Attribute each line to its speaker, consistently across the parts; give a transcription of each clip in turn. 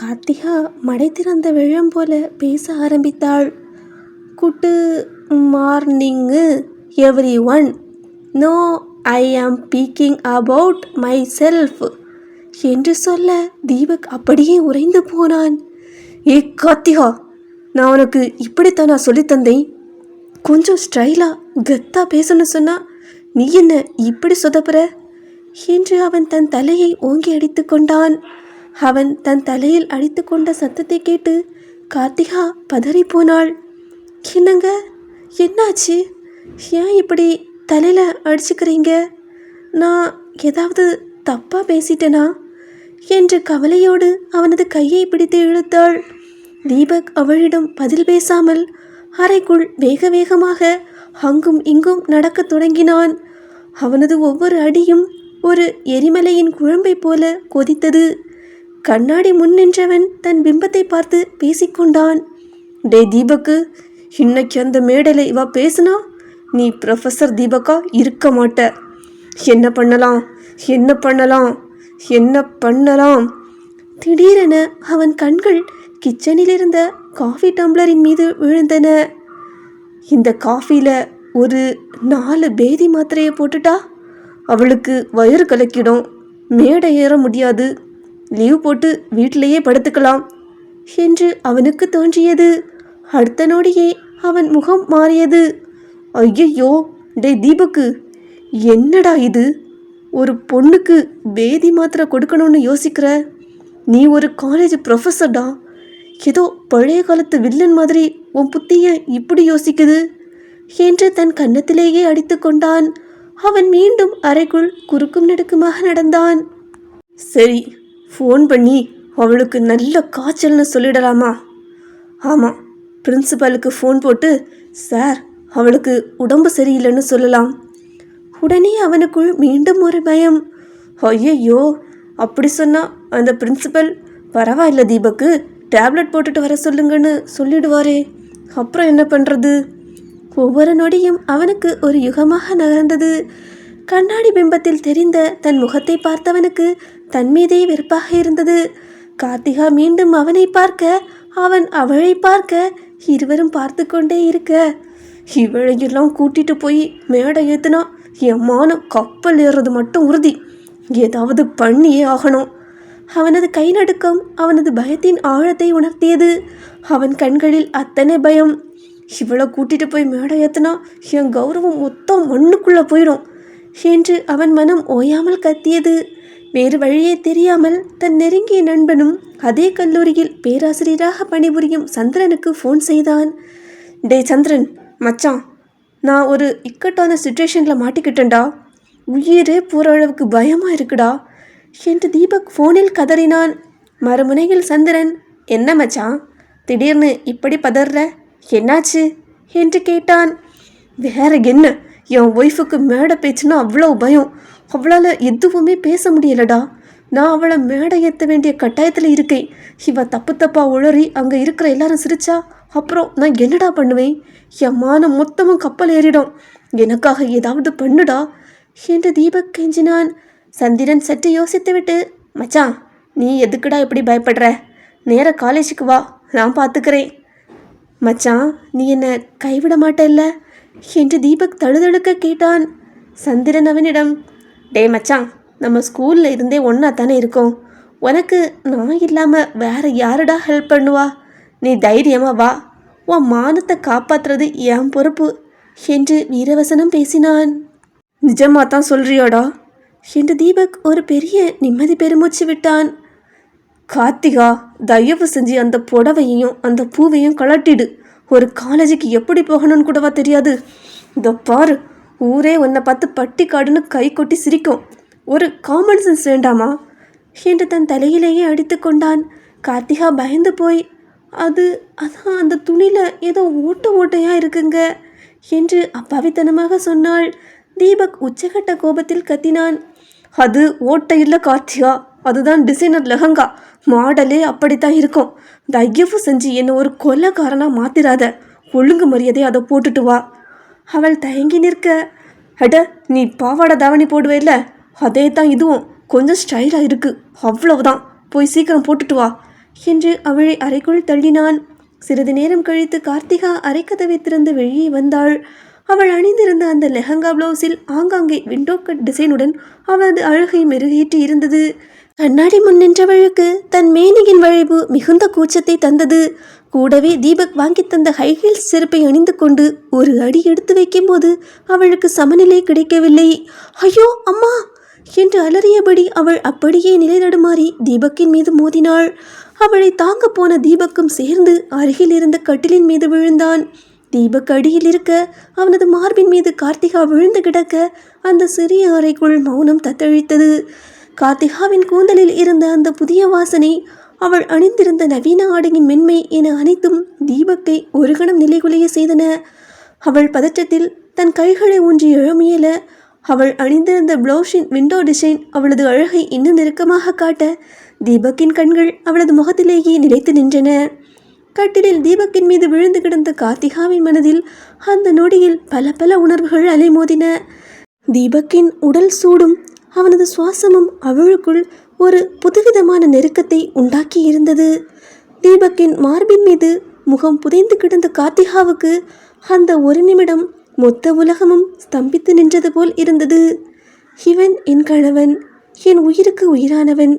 Speaker 1: கார்த்திகா மடை திறந்த வெள்ளம் போல பேச ஆரம்பித்தாள். Good morning everyone. No, I am speaking about my self என்று சொல்ல தீபக் அப்படியே உறைந்து போனான். ஏ கார்த்திகா, நான் உனக்கு இப்படித்தான் நான் சொல்லித்தந்தேன். கொஞ்சம் ஸ்டைலாக கெத்தாக பேசணும்னு சொன்னா நீ என்ன இப்படி சொதப்புற என்று அவன் தன் தலையை ஓங்கி அடித்து கொண்டான். அவன் தன் தலையில் அடித்து கொண்ட சத்தத்தை கேட்டு கார்த்திகா பதறி போனாள். என்னங்க, என்னாச்சு? ஏன் இப்படி தலையில் அடிச்சுக்கிறீங்க? நான் ஏதாவது தப்பாக பேசிட்டேனா என்று கவலையோடு அவனது கையை பிடித்து இழுத்தாள். தீபக் அவளிடம் பதில் பேசாமல் அறைக்குள் வேக வேகமாக அங்கும் இங்கும் நடக்க தொடங்கினான். அவனது ஒவ்வொரு அடியும் ஒரு எரிமலையின் குழம்பை போல கொதித்தது. கண்ணாடி முன் நின்றவன் தன் பிம்பத்தை பார்த்து பேசிக்கொண்டான். டே தீபக்கு, இன்னைக்கு அந்த மேடையில் இவ பேசுனா நீ ப்ரொஃபஸர் தீபக்கா இருக்க மாட்ட. என்ன பண்ணலாம், என்ன பண்ணலாம், என்ன பண்ணலாம்? திடீரென அவன் கண்கள் கிச்சனில் இருந்த காஃபி டம்ளரின் மீது விழுந்தன. இந்த காஃபியில் ஒரு 4 பேதி மாத்திரையை போட்டுட்டா அவளுக்கு வயிறு கலக்கிடும், மேடை ஏற முடியாது, லீவ் போட்டு வீட்டிலேயே படுத்துக்கலாம் என்று அவனுக்கு தோன்றியது. அடுத்த நொடியே அவன் முகம் மாறியது. ஐயையோ, டே தீபக்கு, என்னடா இது? ஒரு பொண்ணுக்கு பேதி மாத்திரை கொடுக்கணும்னு யோசிக்கிற? நீ ஒரு காலேஜ் ப்ரொஃபஸர்டா. ஏதோ பழைய காலத்து வில்லன் மாதிரி உன் புத்திய இப்படி யோசிக்குது என்று தன் கன்னத்திலேயே அடித்து கொண்டான். அவன் மீண்டும் அறைக்குள் குறுக்கும் நெடுக்குமாக நடந்தான். சரி, ஃபோன் பண்ணி அவளுக்கு நல்ல காய்ச்சல்னு சொல்லிடலாமா? ஆமாம், பிரின்சிபலுக்கு ஃபோன் போட்டு சார் அவளுக்கு உடம்பு சரியில்லைன்னு சொல்லலாம். உடனே அவனுக்குள் மீண்டும் ஒரு பயம். ஐயையோ, அப்படி சொன்னால் அந்த பிரின்சிபல் பரவாயில்ல தீபக்கு, டேப்லெட் போட்டுட்டு வர சொல்லுங்கன்னு சொல்லிடுவாரே, அப்புறம் என்ன பண்ணுறது? ஒவ்வொரு நொடியும் அவனுக்கு ஒரு யுகமாக நகர்ந்தது. கண்ணாடி பிம்பத்தில் தெரிந்த தன் முகத்தை பார்த்தவனுக்கு தன் மீதே வெறுப்பாக இருந்தது. கார்த்திகா மீண்டும் அவனை பார்க்க, அவன் அவளை பார்க்க, இருவரும் பார்த்து கொண்டே இருக்க, இவளையெல்லாம் கூட்டிட்டு போய் மேடை ஏத்துனா என் மானம் கப்பல் ஏறுறது மட்டும் உறுதி. ஏதாவது பண்ணியே ஆகணும். அவனது கை நடுக்கம் அவனது பயத்தின் ஆழத்தை உணர்த்தியது. அவன் கண்களில் அத்தனை பயம். இவளை கூட்டிட்டு போய் மேடை ஏத்துனா என் கௌரவம் மொத்தம் மண்ணுக்குள்ளே போயிடும் என்று அவன் மனம் ஓயாமல் கத்தியது. வேறு வழியே தெரியாமல் தன் நெருங்கிய நண்பனும் அதே கல்லூரியில் பேராசிரியராக பணிபுரியும் சந்திரனுக்கு ஃபோன் செய்தான். டே சந்திரன் மச்சான், நான் ஒரு இக்கட்டான சுச்சுவேஷனில் மாட்டிக்கிட்டேன்டா, உயிரே போகிற அளவுக்கு பயமாக இருக்குடா என்று தீபக் ஃபோனில் கதறினான். மறுமுனையில் சந்திரன், என்ன மச்சான் திடீர்னு இப்படி பதற, என்னாச்சு என்று கேட்டான். வேற என்ன, என் ஒய்ஃபுக்கு மேடை பேச்சுன்னா அவ்வளோ பயம், அவளால் எதுவுமே பேச முடியலடா. நான் அவளை மேடை ஏற்ற வேண்டிய கட்டாயத்தில் இருக்கேன். இவ தப்பு தப்பாக உளறி அங்கே இருக்கிற எல்லாரும் சிரிச்சா அப்புறம் நான் என்னடா பண்ணுவேன்? என் மானம் மொத்தமும் கப்பல் ஏறிடும். எனக்காக ஏதாவது பண்ணுடா என்று தீபக் கெஞ்சினான். சந்திரன் சற்று யோசித்துவிட்டு, மச்சான் நீ எதுக்குடா இப்படி பயப்படுற? நேர காலேஜுக்கு வா, நான் பார்த்துக்கிறேன். மச்சான், நீ என்னை கைவிட மாட்டல்ல என்று தீபக் தழுதழுக்க கேட்டான். சந்திரன் அவனிடம், டே மச்சான், நம்ம ஸ்கூலில் இருந்தே ஒன்றா தானே இருக்கோம். உனக்கு நான் இல்லாமல் வேற யாருடா ஹெல்ப் பண்ணுவா? நீ தைரியமாக வா, உன் மானத்தை காப்பாற்றுறது என் பொறுப்பு என்று வீரவசனம் பேசினான். நிஜமாக தான் சொல்கிறியாடா என்று தீபக் ஒரு பெரிய நிம்மதி பெருமூச்சு விட்டான். கார்த்திகா, தயவு செஞ்சு அந்த புடவையையும் அந்த பூவையும் கலட்டிடு. ஒரு காலேஜுக்கு எப்படி போகணும்னு கூடவா தெரியாது? இதோ பாரு, ஊரே உன்னை பார்த்து பட்டிக்காடுன்னு கை கொட்டி சிரிக்கும். ஒரு காமன் சென்ஸ் வேண்டாமா என்று தன் தலையிலேயே அடித்து கொண்டான். கார்த்திகா பயந்து போய், அதான் அந்த துணியில் ஏதோ ஓட்டையாக இருக்குங்க என்று அப்பாவித்தனமாக சொன்னாள். தீபக் உச்சகட்ட கோபத்தில் கத்தினான். அது ஓட்டை இல்லை கார்த்திகா, அதுதான் டிசைனர் லெஹங்கா, மாடலே அப்படித்தான் இருக்கும். தயவு செஞ்சு என்னை ஒரு கொலைக்காரனாக மாத்திராத, ஒழுங்கு மரியாதை அதை போட்டுட்டு வா. அவள் தயங்கி நிற்க, அட நீ பாவாடை தாவணி போடுவேல்ல, அதே தான் இதுவும் கொஞ்சம் ஸ்டைலாக இருக்குது, அவ்வளவுதான், போய் சீக்கிரம் போட்டுட்டு வா என்று அவளை அறைக்குள் தள்ளினான். சிறிது நேரம் கழித்து கார்த்திகா அறைக்கதவை திறந்து வெளியே வந்தாள். அவள் அணிந்திருந்த அந்த லெஹங்கா பிளவுஸில் ஆங்காங்கே விண்டோ கட் டிசைனுடன் அவளது அழகை மெருகேற்றி இருந்தது. கண்ணாடி முன் நின்றவளுக்கு தன் மேனியின் வளைவு மிகுந்த கூச்சத்தை தந்தது. கூடவே தீபக் வாங்கி தந்த ஹைஹீல்ஸ் செருப்பை அணிந்து கொண்டு ஒரு அடி எடுத்து வைக்கும்போது அவளுக்கு சமநிலை கிடைக்கவில்லை. ஐயோ அம்மா என்று அலறியபடி அவள் அப்படியே நிலை தடுமாறி தீபக்கின் மீது மோதினாள். அவளை தாங்க போன தீபக்கும் சேர்ந்து அருகில் இருந்த கட்டிலின் மீது விழுந்தான். தீபக் அடியில் இருக்க அவனது மார்பின் மீது கார்த்திகா விழுந்து கிடக்க அந்த சிறிய அறைக்குள் மௌனம் தத்தளித்தது. கார்த்திகாவின் கூந்தலில் இருந்த அந்த புதிய வாசனை, அவள் அணிந்திருந்த நவீன ஆடையின் மென்மை என அனைத்தும் தீபக்கை ஒரு கணம் நிலைகுலைய செய்தன. அவள் பதற்றத்தில் தன் கைகளை ஊன்றி எழுமியல. அவள் அணிந்திருந்த பிளவுஸின் விண்டோ டிசைன் அவளது அழகை இன்னும் நெருக்கமாக காட்ட தீபக்கின் கண்கள் அவளது முகத்திலேயே நிலைத்து நின்றன. கட்டிலில் தீபக்கின் மீது விழுந்து கிடந்த கார்த்திகாவின் மனதில் அந்த நொடியில் பல பல உணர்வுகள் அலைமோதின. தீபக்கின் உடல் சூடும் அவனது சுவாசமும் அவளுக்குள் ஒரு புதுவிதமான நெருக்கத்தை உண்டாக்கி இருந்தது. தீபக்கின் மார்பின் மீது முகம் புதைந்து கிடந்த கார்த்திகாவுக்கு அந்த ஒரு நிமிடம் மொத்த உலகமும் ஸ்தம்பித்து நின்றது போல் இருந்தது. இவன் என் கணவன், என் உயிருக்கு உயிரானவன்,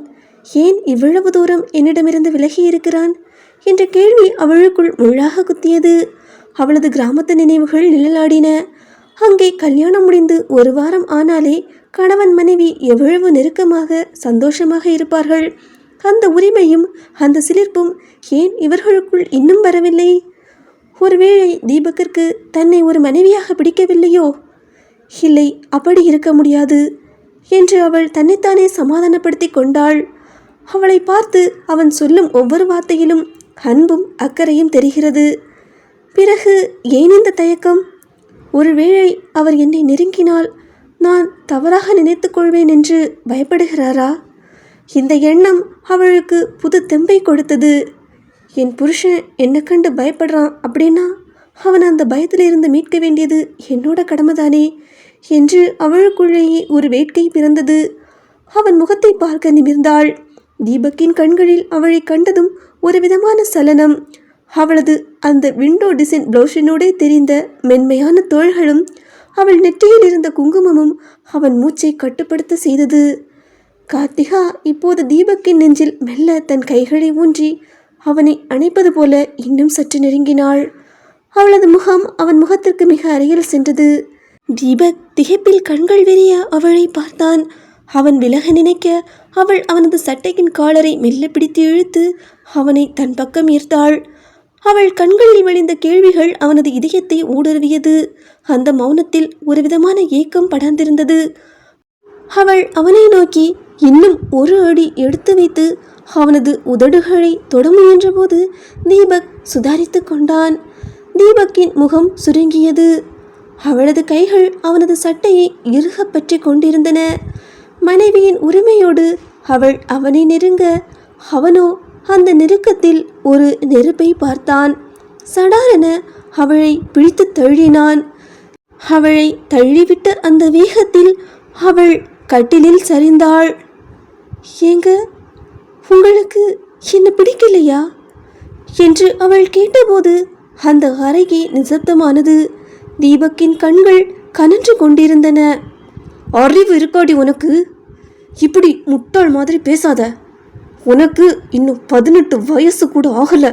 Speaker 1: ஏன் இவ்வளவு தூரம் என்னிடமிருந்து விலகி இருக்கிறான் என்ற கேள்வி அவளுக்குள் முள்ளாக குத்தியது. அவளது கிராமத்து நினைவுகள் நிழலாடின. அங்கே கல்யாணம் முடிந்து ஒரு வாரம் ஆனாலே கணவன் மனைவி எவ்வளவு நெருக்கமாக சந்தோஷமாக இருப்பார்கள். அந்த உரிமையும் அந்த சிலிர்ப்பும் ஏன் இவர்களுக்குள் இன்னும் வரவில்லை? ஒருவேளை தீபக்கிற்கு தன்னை ஒரு மனைவியாக பிடிக்கவில்லையோ? இல்லை, அப்படி இருக்க முடியாது என்று அவள் தன்னைத்தானே சமாதானப்படுத்தி கொண்டாள். அவளை பார்த்து அவன் சொல்லும் ஒவ்வொரு வார்த்தையிலும் அன்பும் அக்கறையும் தெரிகிறது. பிறகு ஏன் இந்த தயக்கம்? ஒருவேளை அவர் என்னை நெருங்கினால் நான் தவறாக நினைத்து கொள்வேன் என்று பயப்படுகிறாரா? இந்த எண்ணம் அவளுக்கு புது தெம்பை கொடுத்தது. என் புருஷன் என்னை கண்டு பயப்படுறான் அப்படின்னா அவன் அந்த பயத்திலிருந்து மீட்க வேண்டியது என்னோட கடமைதானே என்று அவளுக்குள்ளேயே ஒரு வேட்கை பிறந்தது. அவன் முகத்தை பார்க்க நிமிர்ந்தாள். தீபக்கின் கண்களில் அவளை கண்டதும் ஒரு விதமான சலனம். அவளது அந்த விண்டோ டிசைன் பிளவுஸினோடே தெரிந்த மென்மையான தோள்களும் அவள் நெற்றியில் இருந்த குங்குமமும் அவன் மூச்சை கட்டுப்படுத்த செய்தது. கார்த்திகா இப்போது தீபக்கின் நெஞ்சில் மெல்ல தன் கைகளை ஊன்றி அவனை அணைப்பது போல இன்னும் சற்று நெருங்கினாள். அவளது முகம் அவன் முகத்திற்கு மிக அருகில் சென்றது. தீபக் திகைப்பில் கண்கள் விரிய அவளை பார்த்தான். அவன் விலக நினைக்க அவள் அவனது சட்டையின் காலரை மெல்ல பிடித்து இழுத்து அவனை தன் பக்கம் ஈர்த்தாள். அவள் கண்களில் வழிந்த கேள்விகள் அவனது இதயத்தை ஊடுருவியது. அந்த மௌனத்தில் ஒரு விதமான ஏக்கம் படர்ந்திருந்தது. அவள் அவனை நோக்கி இன்னும் ஒரு அடி எடுத்து வைத்து அவனது உதடுகளை தொட முயன்ற போது தீபக் சுதாரித்து கொண்டான். தீபக்கின் முகம் சுருங்கியது. அவளது கைகள் அவனது சட்டையை இறுக பற்றி கொண்டிருந்தன. மனைவியின் உரிமையோடு அவள் அவனை நெருங்க, அவனோ அந்த நெருக்கத்தில் ஒரு நெருப்பை பார்த்தான். சடாரென அவளை பிடித்து தள்ளினான். அவளை தள்ளிவிட்ட அந்த வேகத்தில் அவள் கட்டிலில் சரிந்தாள். ஏங்க, உங்களுக்கு என்ன பிடிக்கலையா என்று அவள் கேட்டபோது அந்த அறையே நிசப்தமானது. தீபக்கின் கண்கள் கனன்று கொண்டிருந்தன. அறிவு இருக்காடி உனக்கு? இப்படி முட்டாள் மாதிரி பேசாத. உனக்கு இன்னும் 18 வயசு கூட ஆகல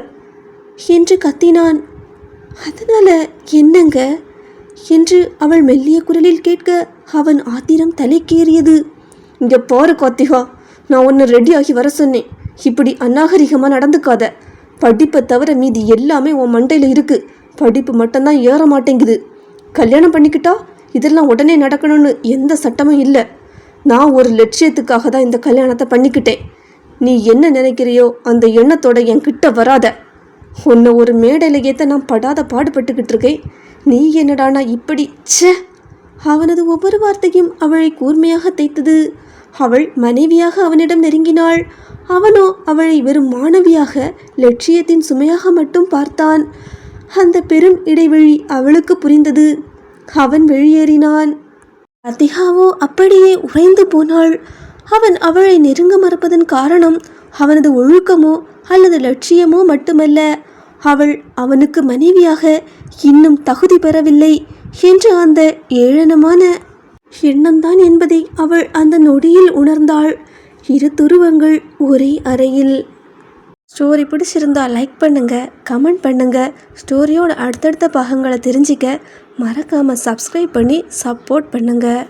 Speaker 1: என்று கத்தினான். அதனால என்னங்க என்று அவள் மெல்லிய குரலில் கேட்க அவன் ஆத்திரம் தலைக்கேறியது. இங்க பாரு கார்த்திகா, நான் உன்னை ரெடியாகி வர சொன்னேன். இப்படி அநாகரிகமாக நடந்துக்காத. படிப்பை தவிர மீதி எல்லாமே உன் மண்டையில் இருக்கு. படிப்பு மட்டும்தான் ஏற மாட்டேங்குது. கல்யாணம் பண்ணிக்கிட்டா இதெல்லாம் உடனே நடக்கணும்னு எந்த சட்டமும் இல்லை. நான் ஒரு லட்சியத்துக்காக தான் இந்த கல்யாணத்தை பண்ணிக்கிட்டேன். நீ என்ன நினைக்கிறியோ அந்த எண்ணத்தோட என் கிட்ட வராத. உன்னை ஒரு மேடையில் ஏற்ற நான் படாத பாடுபட்டுக்கிட்டு இருக்கேன். நீ என்னடானா இப்படி? ச்சே! அவனது ஒவ்வொரு வார்த்தையும் அவளை கூர்மையாக தைத்தது. அவள் மனைவியாக அவனிடம் நெருங்கினாள். அவனோ அவளை வெறும் மாணவியாக, லட்சியத்தின் சுமையாக மட்டும் பார்த்தான். அந்த பெரும் இடைவெளி அவளுக்கு புரிந்தது. அவன் வெளியேறினான். அதிகாவோ அப்படியே உறைந்து போனாள். அவன் அவளை நெருங்க மறுப்பதன் காரணம் அவனது ஒழுக்கமோ அல்லது லட்சியமோ மட்டுமல்ல, அவள் அவனுக்கு மனைவியாக இன்னும் தகுதி பெறவில்லை என்ற அந்த ஏளனமான எண்ணம்தான் என்பதை அவள் அந்த நொடியில் உணர்ந்தாள். இரு துருவங்கள் ஒரே அறையில். ஸ்டோரி பிடிச்சிருந்தா லைக் பண்ணுங்கள், கமெண்ட் பண்ணுங்கள். ஸ்டோரியோட அடுத்தடுத்த பாகங்களை தெரிஞ்சிக்க மறக்காமல் சப்ஸ்கிரைப் பண்ணி சப்போர்ட் பண்ணுங்கள்.